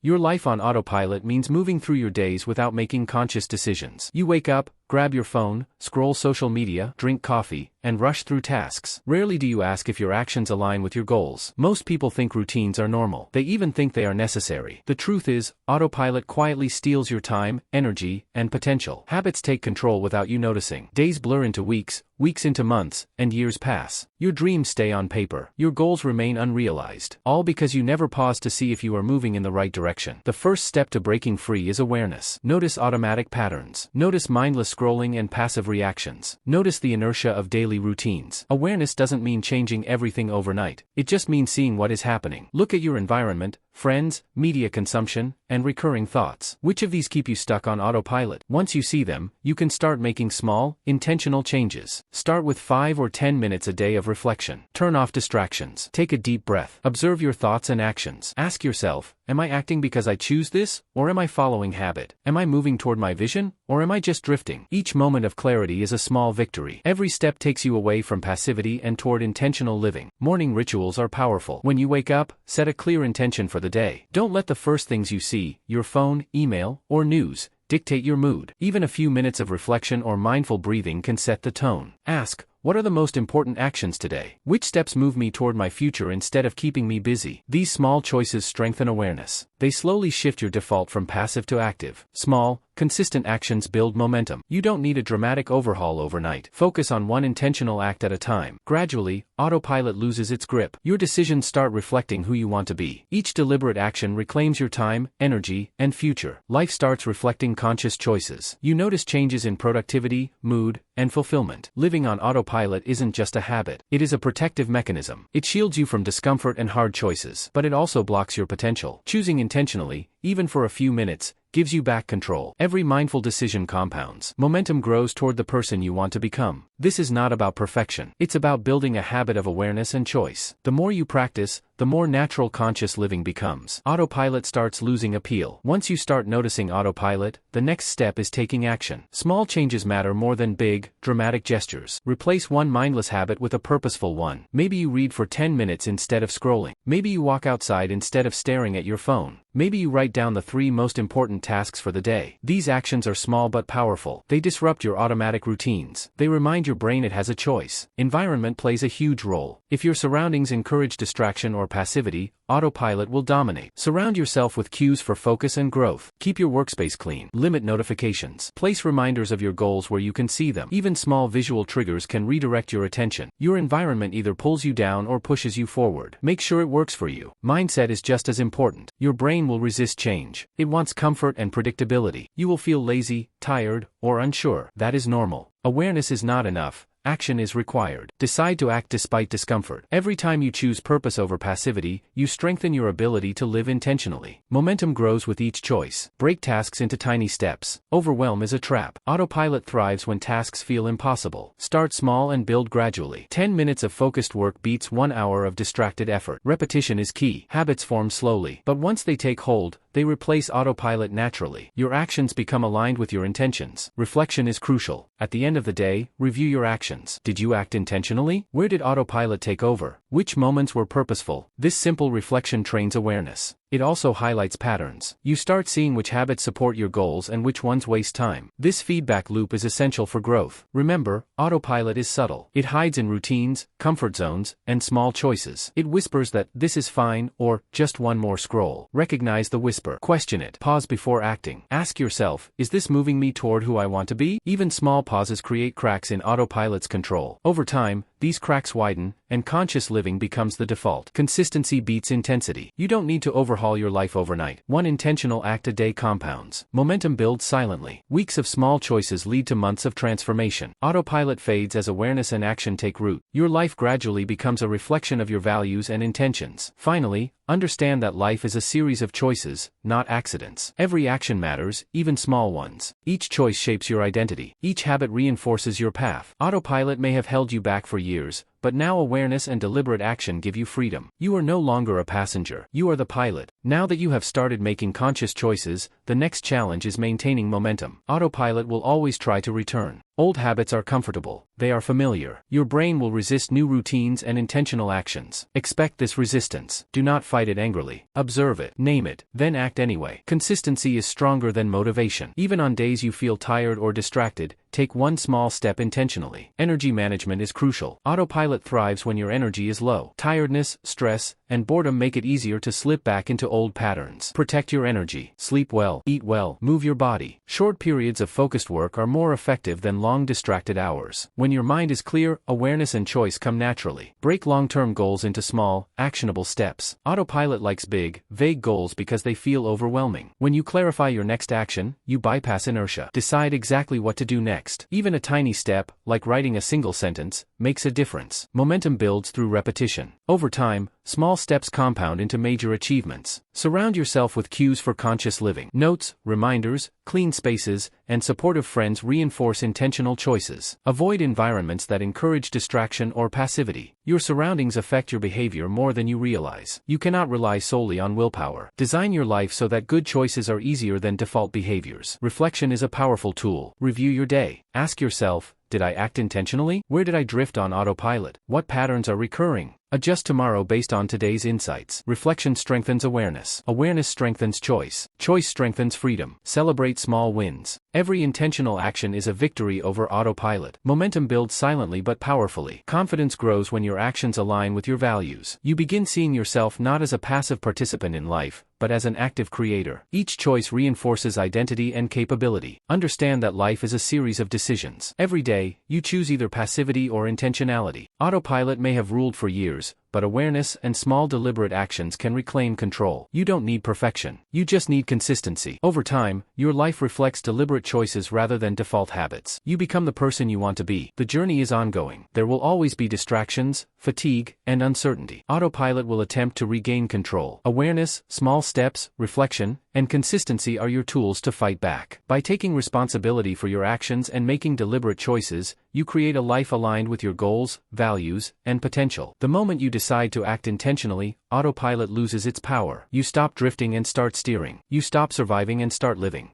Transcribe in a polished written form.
Your life on autopilot means moving through your days without making conscious decisions. You wake up, grab your phone, scroll social media, drink coffee, and rush through tasks. Rarely do you ask if your actions align with your goals. Most people think routines are normal. They even think they are necessary. The truth is, autopilot quietly steals your time, energy, and potential. Habits take control without you noticing. Days blur into weeks, weeks into months, and years pass. Your dreams stay on paper. Your goals remain unrealized. All because you never pause to see if you are moving in the right direction. The first step to breaking free is awareness. Notice automatic patterns. Notice mindless scrolling and passive reactions. Notice the inertia of daily routines. Awareness doesn't mean changing everything overnight. It just means seeing what is happening. Look at your environment, friends, media consumption, and recurring thoughts. Which of these keep you stuck on autopilot? Once you see them, you can start making small, intentional changes. Start with 5 or 10 minutes a day of reflection. Turn off distractions. Take a deep breath. Observe your thoughts and actions. Ask yourself, am I acting because I choose this, or am I following habit? Am I moving toward my vision, or am I just drifting? Each moment of clarity is a small victory. Every step takes you away from passivity and toward intentional living. Morning rituals are powerful. When you wake up, set a clear intention for the day. Don't let the first things you see, your phone, email, or news, dictate your mood. Even a few minutes of reflection or mindful breathing can set the tone. Ask, what are the most important actions today? Which steps move me toward my future instead of keeping me busy? These small choices strengthen awareness. They slowly shift your default from passive to active. Small, consistent actions build momentum. You don't need a dramatic overhaul overnight. Focus on one intentional act at a time. Gradually, autopilot loses its grip. Your decisions start reflecting who you want to be. Each deliberate action reclaims your time, energy, and future. Life starts reflecting conscious choices. You notice changes in productivity, mood, and fulfillment. Living on autopilot isn't just a habit. It is a protective mechanism. It shields you from discomfort and hard choices, but it also blocks your potential. Choosing intentionally, even for a few minutes, gives you back control. Every mindful decision compounds. Momentum grows toward the person you want to become. This is not about perfection. It's about building a habit of awareness and choice. The more you practice, the more natural conscious living becomes. Autopilot starts losing appeal. Once you start noticing autopilot, the next step is taking action. Small changes matter more than big, dramatic gestures. Replace one mindless habit with a purposeful one. Maybe you read for 10 minutes instead of scrolling. Maybe you walk outside instead of staring at your phone. Maybe you write down the 3 most important tasks for the day. These actions are small but powerful. They disrupt your automatic routines. They remind your brain it has a choice. Environment plays a huge role. If your surroundings encourage distraction or passivity, autopilot will dominate. Surround yourself with cues for focus and growth. Keep your workspace clean. Limit notifications. Place reminders of your goals where you can see them. Even small visual triggers can redirect your attention. Your environment either pulls you down or pushes you forward. Make sure it works for you. Mindset is just as important. Your brain will resist change. It wants comfort and predictability. You will feel lazy, tired, or unsure. That is normal. Awareness is not enough. Action is required. Decide to act despite discomfort. Every time you choose purpose over passivity, you strengthen your ability to live intentionally. Momentum grows with each choice. Break tasks into tiny steps. Overwhelm is a trap. Autopilot thrives when tasks feel impossible. Start small and build gradually. 10 minutes of focused work beats 1 hour of distracted effort. Repetition is key. Habits form slowly, but once they take hold, they replace autopilot naturally. Your actions become aligned with your intentions. Reflection is crucial. At the end of the day, review your actions. Did you act intentionally? Where did autopilot take over? Which moments were purposeful? This simple reflection trains awareness. It also highlights patterns. You start seeing which habits support your goals and which ones waste time. This feedback loop is essential for growth. Remember, autopilot is subtle. It hides in routines, comfort zones, and small choices. It whispers that this is fine or just one more scroll. Recognize the whisper. Question it. Pause before acting. Ask yourself, is this moving me toward who I want to be? Even small pauses create cracks in autopilot's control. Over time, these cracks widen, and conscious living becomes the default. Consistency beats intensity. You don't need to overhaul your life overnight. One intentional act a day compounds. Momentum builds silently. Weeks of small choices lead to months of transformation. Autopilot fades as awareness and action take root. Your life gradually becomes a reflection of your values and intentions. Finally, understand that life is a series of choices, not accidents. Every action matters, even small ones. Each choice shapes your identity. Each habit reinforces your path. Autopilot may have held you back for years, but now awareness and deliberate action give you freedom. You are no longer a passenger. You are the pilot. Now that you have started making conscious choices, the next challenge is maintaining momentum. Autopilot will always try to return. Old habits are comfortable. They are familiar. Your brain will resist new routines and intentional actions. Expect this resistance. Do not fight it angrily. Observe it. Name it. Then act anyway. Consistency is stronger than motivation. Even on days you feel tired or distracted, take one small step intentionally. Energy management is crucial. Autopilot thrives when your energy is low. Tiredness, stress, and boredom make it easier to slip back into old patterns. Protect your energy. Sleep well. Eat well. Move your body. Short periods of focused work are more effective than long distracted hours. When your mind is clear, awareness and choice come naturally. Break long-term goals into small, actionable steps. Autopilot likes big, vague goals because they feel overwhelming. When you clarify your next action, you bypass inertia. Decide exactly what to do next. Even a tiny step, like writing a single sentence, makes a difference. Momentum builds through repetition. Over time, small steps compound into major achievements. Surround yourself with cues for conscious living. Notes, reminders, clean spaces, and supportive friends reinforce intentional choices. Avoid environments that encourage distraction or passivity. Your surroundings affect your behavior more than you realize. You cannot rely solely on willpower. Design your life so that good choices are easier than default behaviors. Reflection is a powerful tool. Review your day. Ask yourself, did I act intentionally? Where did I drift on autopilot? What patterns are recurring? Adjust tomorrow based on today's insights. Reflection strengthens awareness. Awareness strengthens choice. Choice strengthens freedom. Celebrate small wins. Every intentional action is a victory over autopilot. Momentum builds silently but powerfully. Confidence grows when your actions align with your values. You begin seeing yourself not as a passive participant in life, but as an active creator. Each choice reinforces identity and capability. Understand that life is a series of decisions. Every day, you choose either passivity or intentionality. Autopilot may have ruled for years, but awareness and small deliberate actions can reclaim control. You don't need perfection. You just need consistency. Over time, your life reflects deliberate choices rather than default habits. You become the person you want to be. The journey is ongoing. There will always be distractions, fatigue, and uncertainty. Autopilot will attempt to regain control. Awareness, small steps, reflection, and consistency are your tools to fight back. By taking responsibility for your actions and making deliberate choices, you create a life aligned with your goals, values, and potential. The moment you decide to act intentionally, autopilot loses its power. You stop drifting and start steering. You stop surviving and start living.